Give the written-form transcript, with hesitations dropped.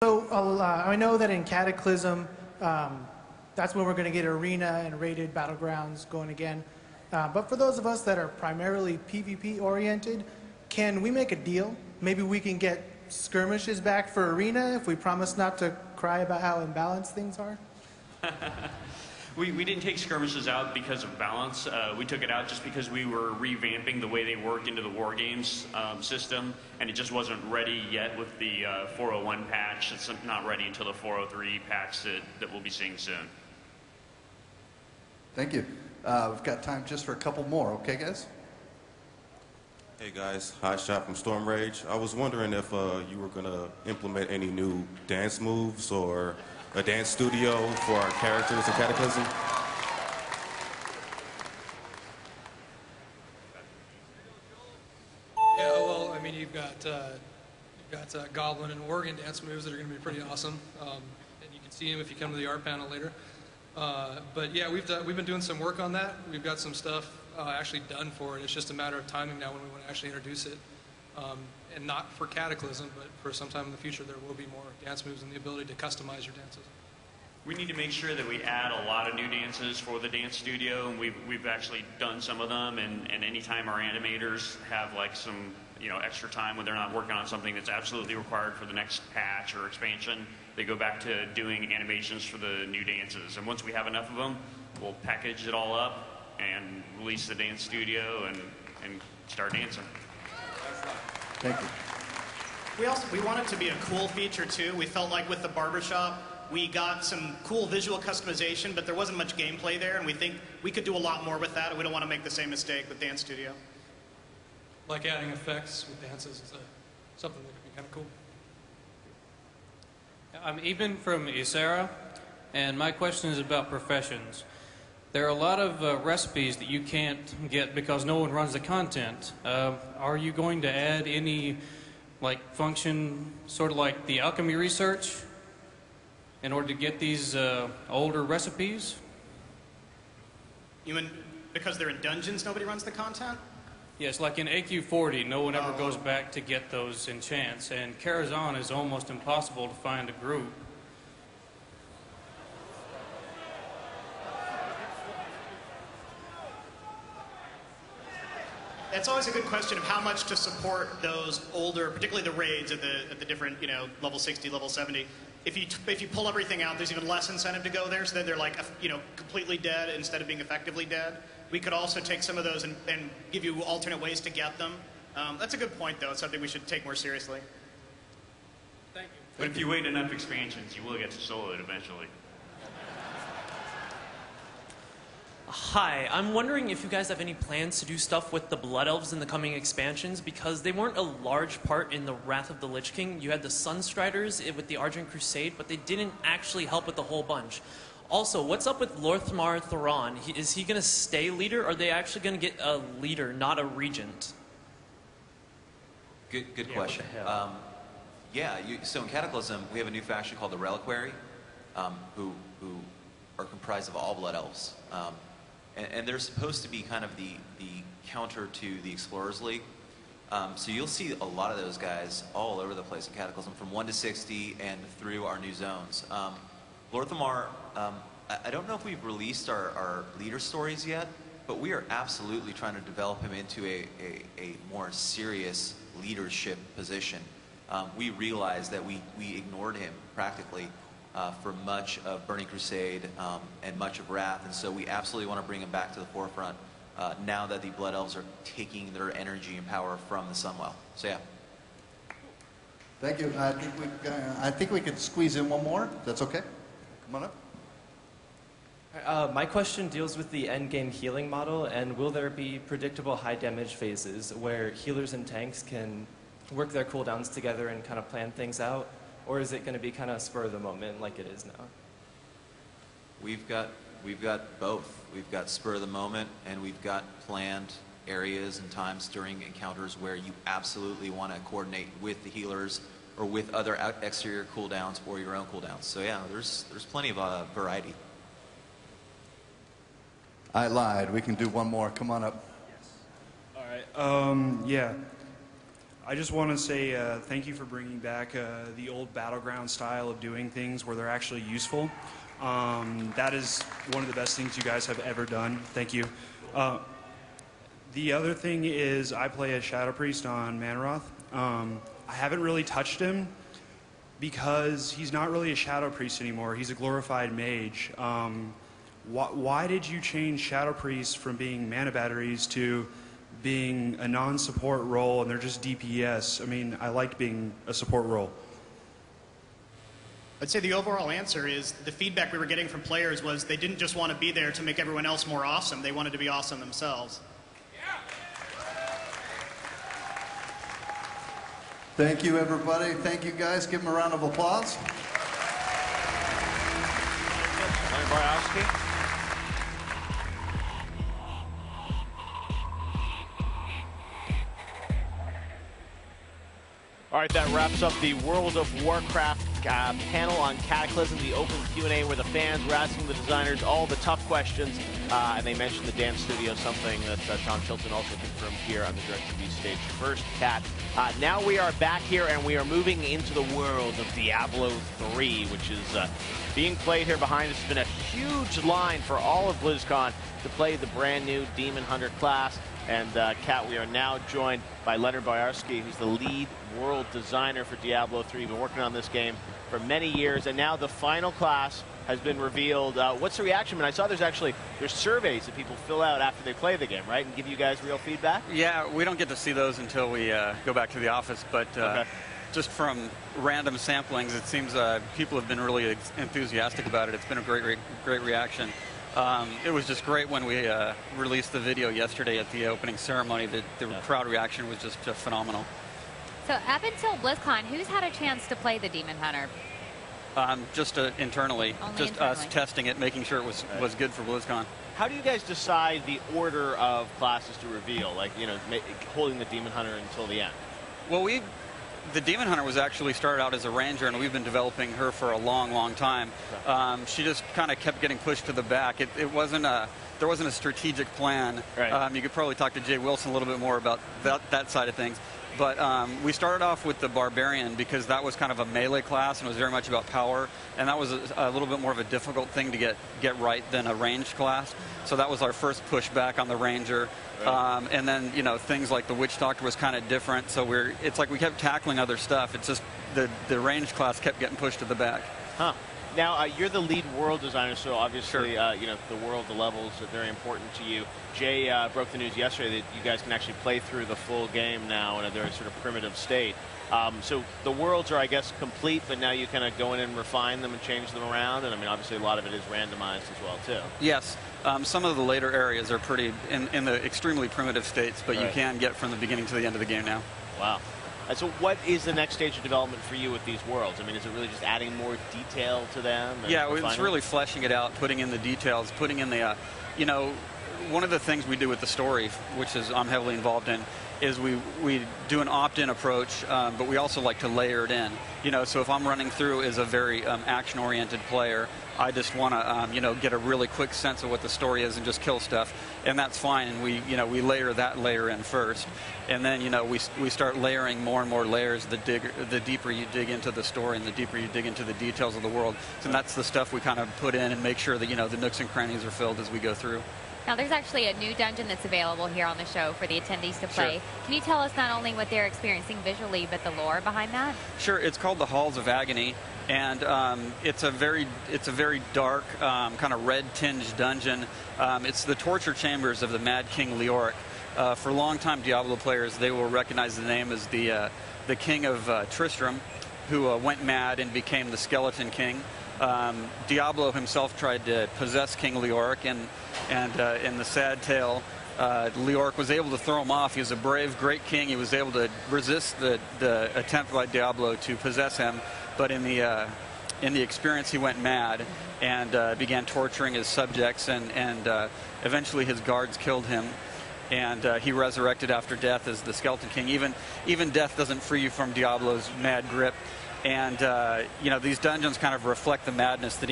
So I know that in Cataclysm, that's when we're going to get Arena and Rated Battlegrounds going again. But for those of us that are primarily PvP oriented, can we make a deal? Maybe we can get skirmishes back for Arena if we promise not to cry about how imbalanced things are? We didn't take skirmishes out because of balance. We took it out just because we were revamping the way they work into the War Games system, and it just wasn't ready yet with the 401 patch. It's not ready until the 403 patch that we'll be seeing soon. Thank you. We've got time just for a couple more, okay, guys? Hey guys, Hot Shot from Storm Rage. I was wondering if you were going to implement any new dance moves or a dance studio for our characters in Cataclysm. Yeah, well, I mean, you've got Goblin and Worgen dance moves that are going to be pretty awesome, and you can see them if you come to the art panel later. But yeah, we've been doing some work on that. We've got some stuff actually done for it. It's just a matter of timing now when we want to actually introduce it. And not for Cataclysm, but for sometime in the future, there will be more dance moves and the ability to customize your dances. We need to make sure that we add a lot of new dances for the dance studio, and we've actually done some of them. And anytime our animators have like some extra time when they're not working on something that's absolutely required for the next patch or expansion, they go back to doing animations for the new dances. And once we have enough of them, we'll package it all up and release the dance studio and start dancing. Thank you. We want it to be a cool feature too. We felt like with the barbershop, we got some cool visual customization, but there wasn't much gameplay there, and we think we could do a lot more with that, and we don't want to make the same mistake with Dance Studio. Like adding effects with dances is something that could be kind of cool. I'm Eben from Isera, and my question is about professions. There are a lot of recipes that you can't get because no one runs the content. Are you going to add any function, sort of like the alchemy research, in order to get these older recipes? You mean because they're in dungeons, nobody runs the content? Yes, like in AQ40, no one ever goes back to get those enchants, and Karazhan is almost impossible to find a group. That's always a good question of how much to support those older, particularly the raids at the different, level 60, level 70. If you pull everything out, there's even less incentive to go there, so then they're completely dead instead of being effectively dead. We could also take some of those and give you alternate ways to get them. That's a good point, though. It's something we should take more seriously. Thank you. But if you wait enough expansions, you will get to solo it eventually. Hi, I'm wondering if you guys have any plans to do stuff with the Blood Elves in the coming expansions, because they weren't a large part in the Wrath of the Lich King. You had the Sunstriders with the Argent Crusade, but they didn't actually help with the whole bunch. Also, what's up with Lorthmar Thoron? Is he going to stay leader, or are they actually going to get a leader, not a regent? Good question. So in Cataclysm, we have a new faction called the Reliquary, who are comprised of all Blood Elves. And they're supposed to be kind of the counter to the Explorers League. So you'll see a lot of those guys all over the place in Cataclysm, from 1 to 60 and through our new zones. Lorthamar, I don't know if we've released our leader stories yet, but we are absolutely trying to develop him into a more serious leadership position. We realized that we ignored him practically for much of Burning Crusade and much of Wrath, and so we absolutely want to bring him back to the forefront now that the Blood Elves are taking their energy and power from the Sunwell. So yeah. Thank you. I think we could squeeze in one more. That's okay. Come on up. My question deals with the endgame healing model, and will there be predictable high damage phases where healers and tanks can work their cooldowns together and kind of plan things out? Or is it going to be kind of spur of the moment like it is now? We've got both. We've got spur of the moment, and we've got planned areas and times during encounters where you absolutely want to coordinate with the healers or with other exterior cooldowns or your own cooldowns. So yeah, there's plenty of variety. I lied. We can do one more. Come on up. All right. Yeah. I just want to say thank you for bringing back the old Battleground style of doing things where they're actually useful. That is one of the best things you guys have ever done. Thank you. The other thing is I play a Shadow Priest on Manoroth. I haven't really touched him because he's not really a Shadow Priest anymore. He's a glorified mage. Why did you change Shadow Priests from being mana batteries to being a non-support role and they're just DPS? I mean, I liked being a support role. I'd say the overall answer is the feedback we were getting from players was they didn't just want to be there to make everyone else more awesome. They wanted to be awesome themselves. Thank you, everybody. Thank you, guys. Give them a round of applause. All right, that wraps up the World of Warcraft panel on Cataclysm, the open Q&A where the fans were asking the designers all the tough questions, and they mentioned the dance studio, something that Tom Chilton also confirmed here on the DirecTV stage first. Cat, now we are back here and we are moving into the world of Diablo 3, which is being played here behind us. It's been a huge line for all of BlizzCon to play the brand new Demon Hunter class. And Kat, we are now joined by Leonard Boyarsky, who's the lead world designer for Diablo 3. Been working on this game for many years, and now the final class has been revealed. What's the reaction? And I saw there's surveys that people fill out after they play the game, right, and give you guys real feedback? Yeah, we don't get to see those until we go back to the office, but okay. Just from random samplings, it seems people have been really enthusiastic about it. It's been a great reaction. It was just great when we released the video yesterday at the opening ceremony. The crowd reaction was just phenomenal. So up until BlizzCon, who's had a chance to play the Demon Hunter? Just internally. Only just internally. Us testing it, making sure it was good for BlizzCon. How do you guys decide the order of classes to reveal? Like, you know, holding the Demon Hunter until the end? Well, the Demon Hunter was actually started out as a ranger, and we've been developing her for a long time. She just kind of kept getting pushed to the back. There wasn't a strategic plan. Right. You could probably talk to Jay Wilson a little bit more about that side of things. But we started off with the Barbarian because that was kind of a melee class and it was very much about power, and that was a little bit more of a difficult thing to get right than a ranged class. So that was our first pushback on the Ranger. Right. And then, you know, things like the Witch Doctor was kind of different. So it's like we kept tackling other stuff. It's just the ranged class kept getting pushed to the back. Huh. Now, you're the lead world designer, so obviously, you know, the world, the levels are very important to you. Jay broke the news yesterday that you guys can actually play through the full game now in a very sort of primitive state. So the worlds are, I guess, complete, but now you kind of go in and refine them and change them around, and I mean, obviously, a lot of it is randomized as well, too. Yes. Some of the later areas are pretty in the extremely primitive states, but you can get from the beginning to the end of the game now. Wow. So what is the next stage of development for you with these worlds? I mean, is it really just adding more detail to them? Yeah, it's really fleshing it out, putting in the details, putting in the, you know, one of the things we do with the story, which is I'm heavily involved in, is we do an opt-in approach, but we also like to layer it in. You know, so if I'm running through as a very action-oriented player, I just want to, you know, get a really quick sense of what the story is and just kill stuff, and that's fine. And we layer that layer in first, and then, you know, we start layering more and more layers. The deeper you dig into the story, and the deeper you dig into the details of the world, and that's the stuff we kind of put in and make sure that, you know, the nooks and crannies are filled as we go through. Now, there's actually a new dungeon that's available here on the show for the attendees to play. Sure. Can you tell us not only what they're experiencing visually, but the lore behind that? Sure. It's called the Halls of Agony, and it's a very dark, kind of red-tinged dungeon. It's the torture chambers of the Mad King Leoric. For long-time Diablo players, they will recognize the name as the King of Tristram, who went mad and became the Skeleton King. Diablo himself tried to possess King Leoric, and in the sad tale, Leoric was able to throw him off. He was a brave, great king. He was able to resist the attempt by Diablo to possess him, but in the experience, he went mad and began torturing his subjects, and eventually his guards killed him. And he resurrected after death as the Skeleton King. Even death doesn't free you from Diablo's mad grip. And you know, these dungeons kind of reflect the madness that he